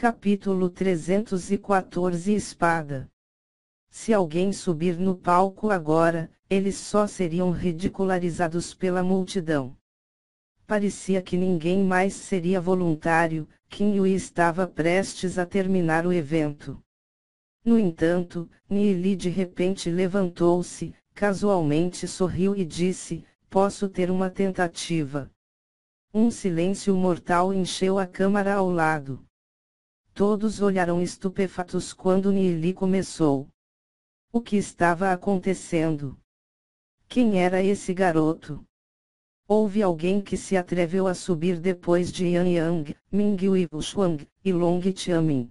Capítulo 314 Espada. Se alguém subir no palco agora, eles só seriam ridicularizados pela multidão. Parecia que ninguém mais seria voluntário, Kinyu estava prestes a terminar o evento. No entanto, Nili de repente levantou-se, casualmente sorriu e disse: "Posso ter uma tentativa?" Um silêncio mortal encheu a câmara ao lado. Todos olharam estupefatos quando Nili começou. O que estava acontecendo? Quem era esse garoto? Houve alguém que se atreveu a subir depois de Yan Yang, Mingyu e Wuxuang, e Long Qiamin.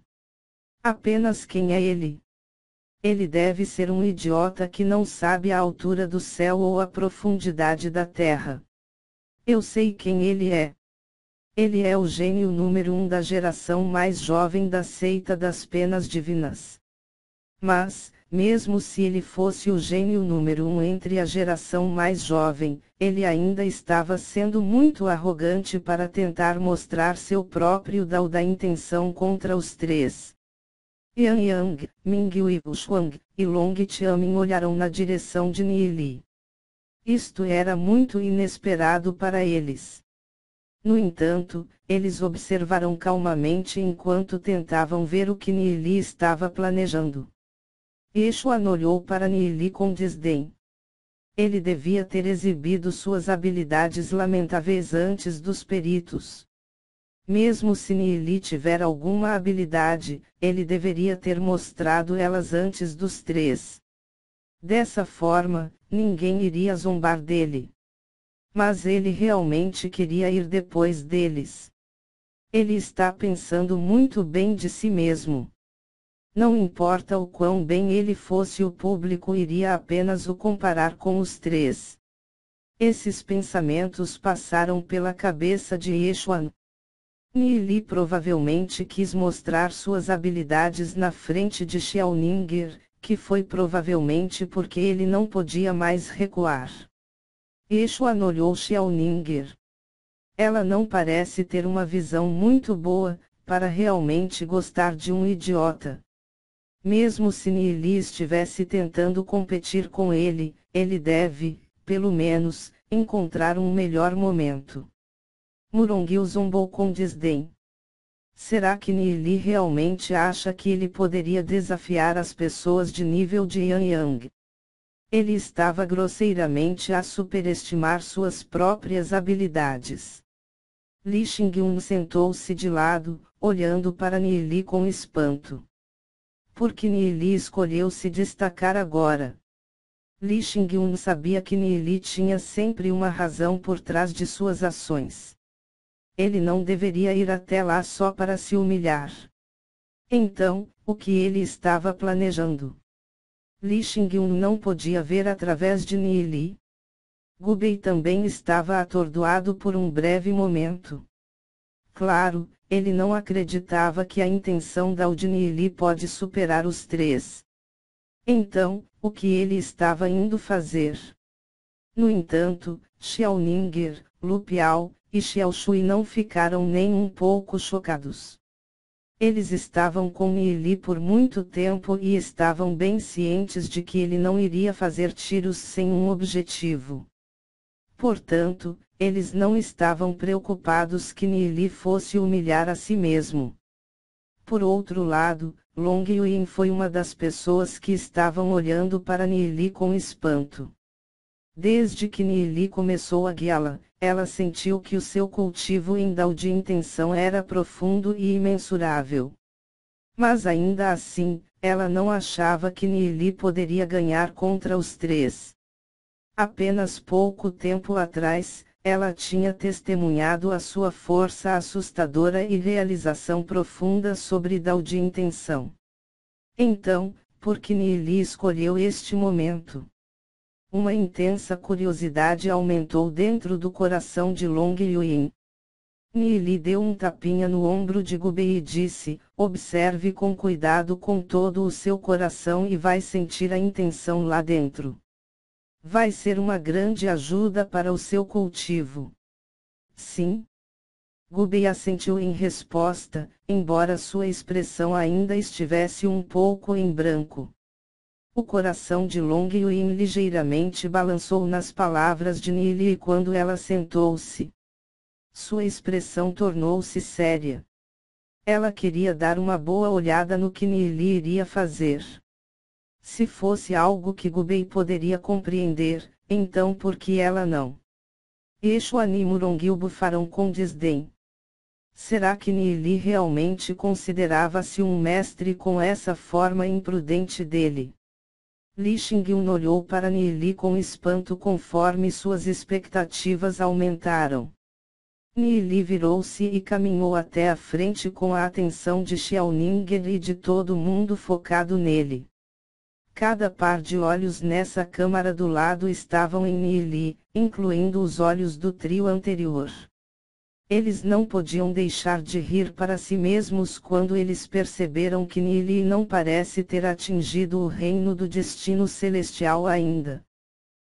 Apenas quem é ele? Ele deve ser um idiota que não sabe a altura do céu ou a profundidade da terra. Eu sei quem ele é. Ele é o gênio número 1 da geração mais jovem da seita das penas divinas. Mas, mesmo se ele fosse o gênio número 1 entre a geração mais jovem, ele ainda estava sendo muito arrogante para tentar mostrar seu próprio Dao da intenção contra os três. Yan Yang, Mingyu e Wuxuang, e Long Qiamin olharam na direção de Nili. Isto era muito inesperado para eles. No entanto, eles observaram calmamente enquanto tentavam ver o que Nili estava planejando. Yeshuan olhou para Nili com desdém. Ele devia ter exibido suas habilidades lamentáveis antes dos peritos. Mesmo se Nili tiver alguma habilidade, ele deveria ter mostrado elas antes dos três. Dessa forma, ninguém iria zombar dele. Mas ele realmente queria ir depois deles. Ele está pensando muito bem de si mesmo. Não importa o quão bem ele fosse, o público iria apenas o comparar com os três. Esses pensamentos passaram pela cabeça de Yeshuan. Nili provavelmente quis mostrar suas habilidades na frente de Xiaoninger, que foi provavelmente porque ele não podia mais recuar. Yeshuan olhou Xiaoninger. Ela não parece ter uma visão muito boa, para realmente gostar de um idiota. Mesmo se Nili estivesse tentando competir com ele, ele deve, pelo menos, encontrar um melhor momento. Murongil zombou com desdém. Será que Nili realmente acha que ele poderia desafiar as pessoas de nível de Yan Yang? Ele estava grosseiramente a superestimar suas próprias habilidades. Li Xingyun sentou-se de lado, olhando para Nili com espanto. Por que Nili escolheu se destacar agora? Li Xingyun sabia que Nili tinha sempre uma razão por trás de suas ações. Ele não deveria ir até lá só para se humilhar. Então, o que ele estava planejando? Li Xingyun não podia ver através de Nili. Gubei também estava atordoado por um breve momento. Claro, ele não acreditava que a intenção da de Nili pode superar os três. Então, o que ele estava indo fazer? No entanto, Xiaoninger, Lu Piao e Xiao Shui não ficaram nem um pouco chocados. Eles estavam com Nili por muito tempo e estavam bem cientes de que ele não iria fazer tiros sem um objetivo. Portanto, eles não estavam preocupados que Nili fosse humilhar a si mesmo. Por outro lado, Long Yuyin foi uma das pessoas que estavam olhando para Nili com espanto. Desde que Nili começou a guiá-la, ela sentiu que o seu cultivo em Dao de intenção era profundo e imensurável. Mas ainda assim, ela não achava que Nili poderia ganhar contra os três. Apenas pouco tempo atrás, ela tinha testemunhado a sua força assustadora e realização profunda sobre Dao de intenção. Então, por que Nili escolheu este momento? Uma intensa curiosidade aumentou dentro do coração de Long Yuyin. Nili deu um tapinha no ombro de Gubei e disse: "Observe com cuidado com todo o seu coração e vai sentir a intenção lá dentro. Vai ser uma grande ajuda para o seu cultivo." "Sim. Gubei assentiu em resposta, embora sua expressão ainda estivesse um pouco em branco. O coração de Long Yuan ligeiramente balançou nas palavras de Nili quando ela sentou-se. Sua expressão tornou-se séria. Ela queria dar uma boa olhada no que Nili iria fazer. Se fosse algo que Gubei poderia compreender, então por que ela não? Yeshuan e Murongil bufaram com desdém. Será que Nili realmente considerava-se um mestre com essa forma imprudente dele? Li Xingyun olhou para Nili com espanto conforme suas expectativas aumentaram. Nili virou-se e caminhou até a frente com a atenção de Xiaoninger e de todo mundo focado nele. Cada par de olhos nessa câmara do lado estavam em Nili, incluindo os olhos do trio anterior. Eles não podiam deixar de rir para si mesmos quando eles perceberam que Nili não parece ter atingido o reino do destino celestial ainda.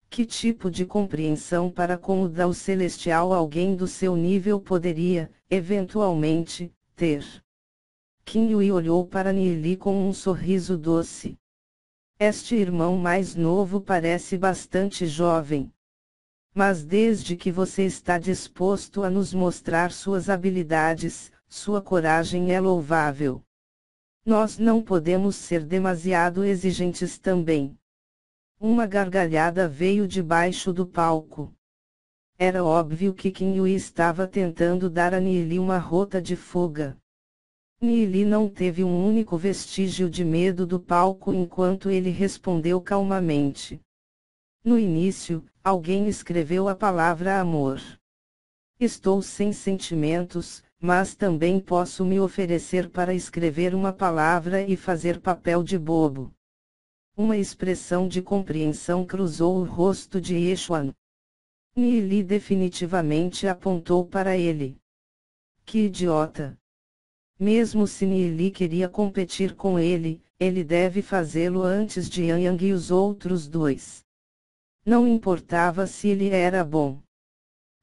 Que tipo de compreensão para com o Dao celestial alguém do seu nível poderia, eventualmente, ter? Qin Yui olhou para Nili com um sorriso doce. Este irmão mais novo parece bastante jovem. Mas desde que você está disposto a nos mostrar suas habilidades, sua coragem é louvável. Nós não podemos ser demasiado exigentes também. Uma gargalhada veio de baixo do palco. Era óbvio que Qin Yui estava tentando dar a Nili uma rota de fuga. Nili não teve um único vestígio de medo do palco enquanto ele respondeu calmamente. No início, alguém escreveu a palavra amor. Estou sem sentimentos, mas também posso me oferecer para escrever uma palavra e fazer papel de bobo. Uma expressão de compreensão cruzou o rosto de Yeshuan. Nili definitivamente apontou para ele. Que idiota! Mesmo se Nili queria competir com ele deve fazê-lo antes de Yang e os outros dois. Não importava se ele era bom.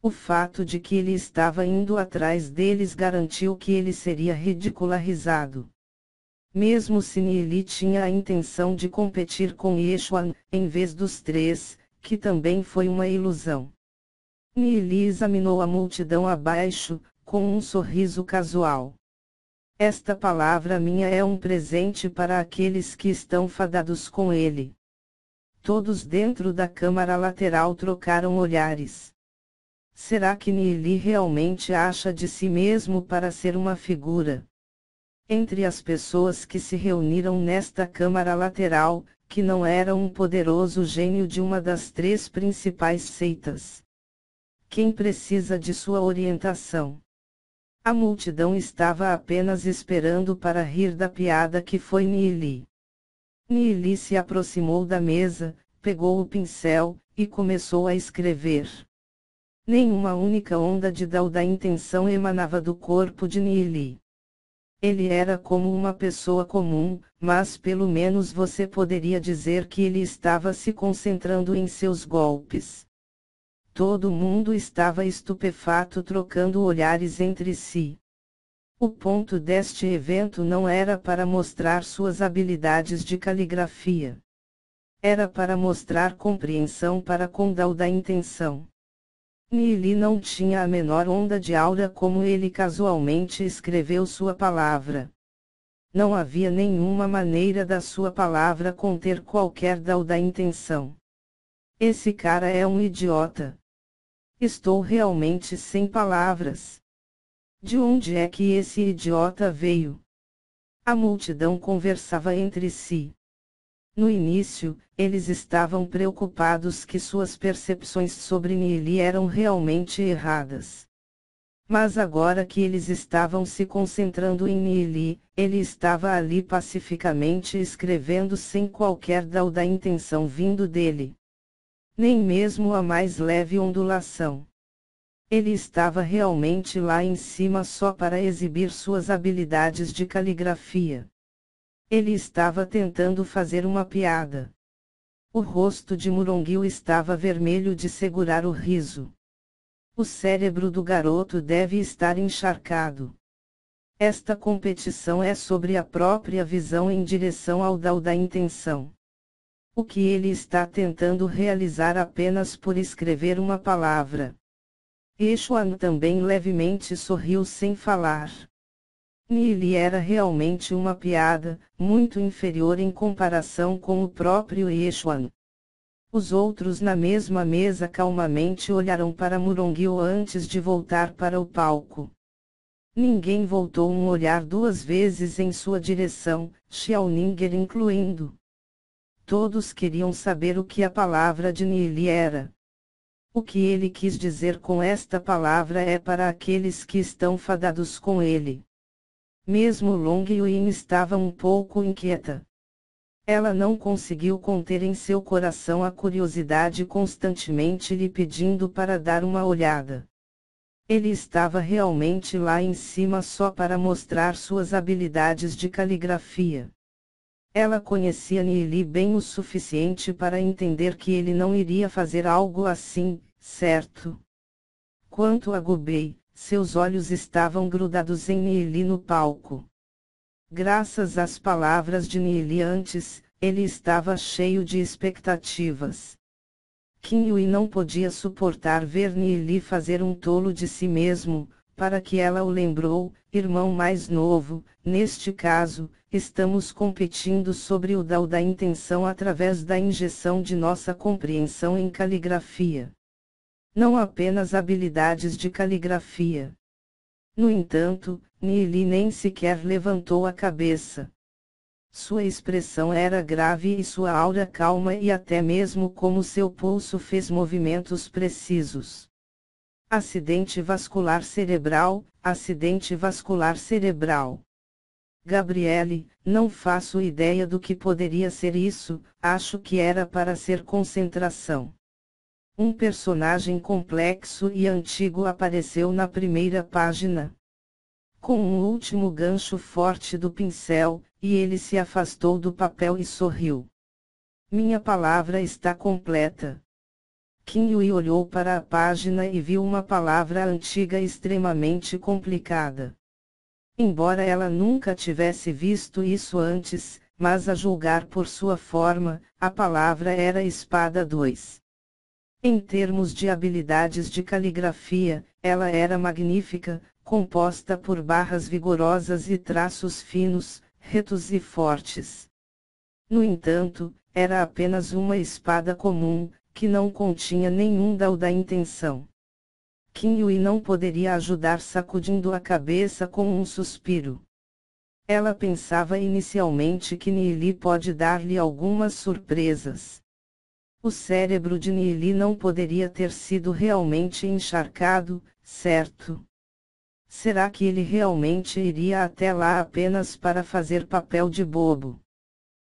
O fato de que ele estava indo atrás deles garantiu que ele seria ridicularizado. Mesmo se Nili tinha a intenção de competir com Yeshuan, em vez dos três, que também foi uma ilusão. Nili examinou a multidão abaixo, com um sorriso casual. Esta palavra minha é um presente para aqueles que estão fadados com ele. Todos dentro da câmara lateral trocaram olhares. Será que Nili realmente acha de si mesmo para ser uma figura? Entre as pessoas que se reuniram nesta câmara lateral, que não era um poderoso gênio de uma das três principais seitas. Quem precisa de sua orientação? A multidão estava apenas esperando para rir da piada que foi Nili. Nili se aproximou da mesa, pegou o pincel, e começou a escrever. Nenhuma única onda de Dao da intenção emanava do corpo de Nili. Ele era como uma pessoa comum, mas pelo menos você poderia dizer que ele estava se concentrando em seus golpes. Todo mundo estava estupefato trocando olhares entre si. O ponto deste evento não era para mostrar suas habilidades de caligrafia. Era para mostrar compreensão para com Dao da intenção. Nili não tinha a menor onda de aura como ele casualmente escreveu sua palavra. Não havia nenhuma maneira da sua palavra conter qualquer Dao da intenção. Esse cara é um idiota. Estou realmente sem palavras. De onde é que esse idiota veio? A multidão conversava entre si. No início, eles estavam preocupados que suas percepções sobre Nili eram realmente erradas. Mas agora que eles estavam se concentrando em Nili, ele estava ali pacificamente escrevendo sem qualquer Dao da intenção vindo dele. Nem mesmo a mais leve ondulação. Ele estava realmente lá em cima só para exibir suas habilidades de caligrafia. Ele estava tentando fazer uma piada. O rosto de Murongil estava vermelho de segurar o riso. O cérebro do garoto deve estar encharcado. Esta competição é sobre a própria visão em direção ao dao da intenção. O que ele está tentando realizar apenas por escrever uma palavra. Yeshuan também levemente sorriu sem falar. Nili era realmente uma piada, muito inferior em comparação com o próprio Yeshuan. Os outros na mesma mesa calmamente olharam para Murongil antes de voltar para o palco. Ninguém voltou um olhar duas vezes em sua direção, Xiaoninger incluindo. Todos queriam saber o que a palavra de Nili era. O que ele quis dizer com esta palavra é para aqueles que estão fadados com ele. Mesmo Long Yuin estava um pouco inquieta. Ela não conseguiu conter em seu coração a curiosidade constantemente lhe pedindo para dar uma olhada. Ele estava realmente lá em cima só para mostrar suas habilidades de caligrafia. Ela conhecia Nili bem o suficiente para entender que ele não iria fazer algo assim, certo? Quanto a Gubei, seus olhos estavam grudados em Nili no palco. Graças às palavras de Nili antes, ele estava cheio de expectativas. Qin Yui não podia suportar ver Nili fazer um tolo de si mesmo, para que ela o lembrou, irmão mais novo, neste caso, estamos competindo sobre o dao da intenção através da injeção de nossa compreensão em caligrafia. Não apenas habilidades de caligrafia. No entanto, Nili nem sequer levantou a cabeça. Sua expressão era grave e sua aura calma e até mesmo como seu pulso fez movimentos precisos. Acidente vascular cerebral, acidente vascular cerebral. Gabriele, não faço ideia do que poderia ser isso, acho que era para ser concentração. Um personagem complexo e antigo apareceu na primeira página. Com um último gancho forte do pincel, e ele se afastou do papel e sorriu. Minha palavra está completa. Qin Yui olhou para a página e viu uma palavra antiga extremamente complicada. Embora ela nunca tivesse visto isso antes, mas a julgar por sua forma, a palavra era espada 2. Em termos de habilidades de caligrafia, ela era magnífica, composta por barras vigorosas e traços finos, retos e fortes. No entanto, era apenas uma espada comum, que não continha nenhum dao da intenção. Qin Yui não poderia ajudar sacudindo a cabeça com um suspiro. Ela pensava inicialmente que Nili pode dar-lhe algumas surpresas. O cérebro de Nili não poderia ter sido realmente encharcado, certo? Será que ele realmente iria até lá apenas para fazer papel de bobo?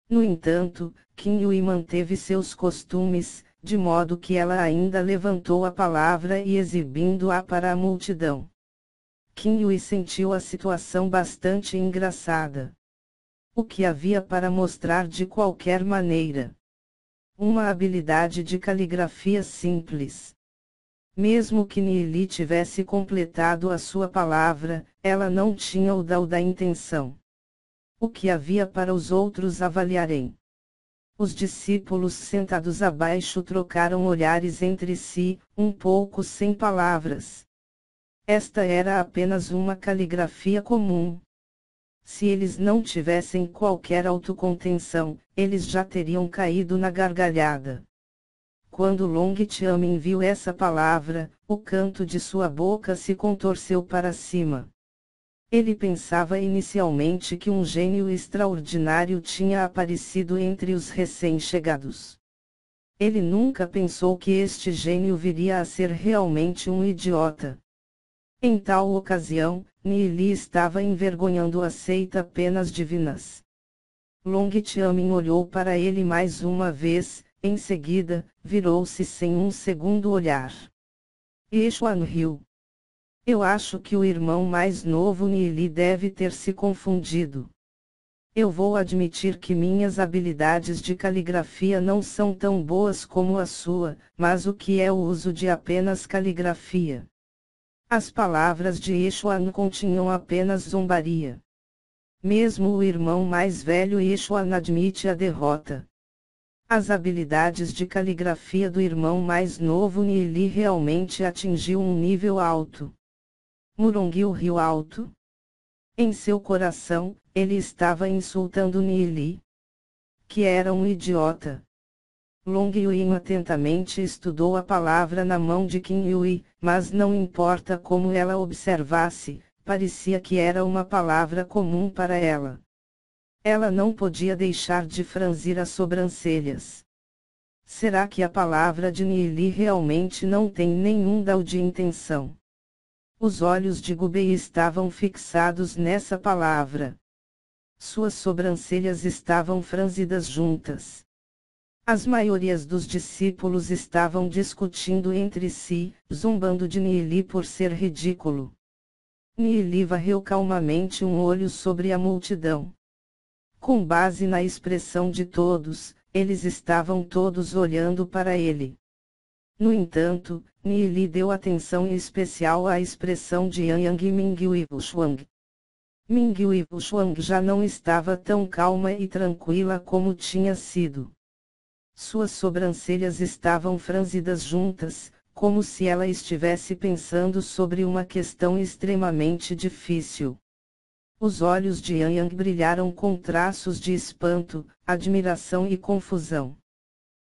No entanto, Qin Yui manteve seus costumes, de modo que ela ainda levantou a palavra e exibindo-a para a multidão. Qin Yui sentiu a situação bastante engraçada. O que havia para mostrar de qualquer maneira? Uma habilidade de caligrafia simples. Mesmo que Nili tivesse completado a sua palavra, ela não tinha o dao da intenção. O que havia para os outros avaliarem? Os discípulos sentados abaixo trocaram olhares entre si, um pouco sem palavras. Esta era apenas uma caligrafia comum. Se eles não tivessem qualquer autocontenção, eles já teriam caído na gargalhada. Quando Long Xiaomin viu essa palavra, o canto de sua boca se contorceu para cima. Ele pensava inicialmente que um gênio extraordinário tinha aparecido entre os recém-chegados. Ele nunca pensou que este gênio viria a ser realmente um idiota. Em tal ocasião, Nili estava envergonhando as seita penas divinas. Long Xiaomin olhou para ele mais uma vez, em seguida, virou-se sem um segundo olhar. Yeshuan riu. Eu acho que o irmão mais novo Nili deve ter se confundido. Eu vou admitir que minhas habilidades de caligrafia não são tão boas como a sua, mas o que é o uso de apenas caligrafia? As palavras de Yeshuan continham apenas zombaria. Mesmo o irmão mais velho Yeshuan admite a derrota. As habilidades de caligrafia do irmão mais novo Nili realmente atingiu um nível alto. Murungiu riu alto. Em seu coração, ele estava insultando Nili, que era um idiota. Long Yuin atentamente estudou a palavra na mão de Qin Yui, mas não importa como ela observasse, parecia que era uma palavra comum para ela. Ela não podia deixar de franzir as sobrancelhas. Será que a palavra de Nili realmente não tem nenhum grau de intenção? Os olhos de Gubei estavam fixados nessa palavra. Suas sobrancelhas estavam franzidas juntas. As maiorias dos discípulos estavam discutindo entre si, zombando de Nili por ser ridículo. Nili varreu calmamente um olho sobre a multidão. Com base na expressão de todos, eles estavam todos olhando para ele. No entanto, Nili deu atenção especial à expressão de Yang Mingyu e Wushuang. Mingyu e Wushuang já não estava tão calma e tranquila como tinha sido. Suas sobrancelhas estavam franzidas juntas, como se ela estivesse pensando sobre uma questão extremamente difícil. Os olhos de Yang brilharam com traços de espanto, admiração e confusão.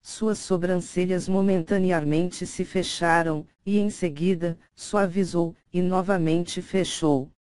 Suas sobrancelhas momentaneamente se fecharam, e em seguida, suavizou, e novamente fechou.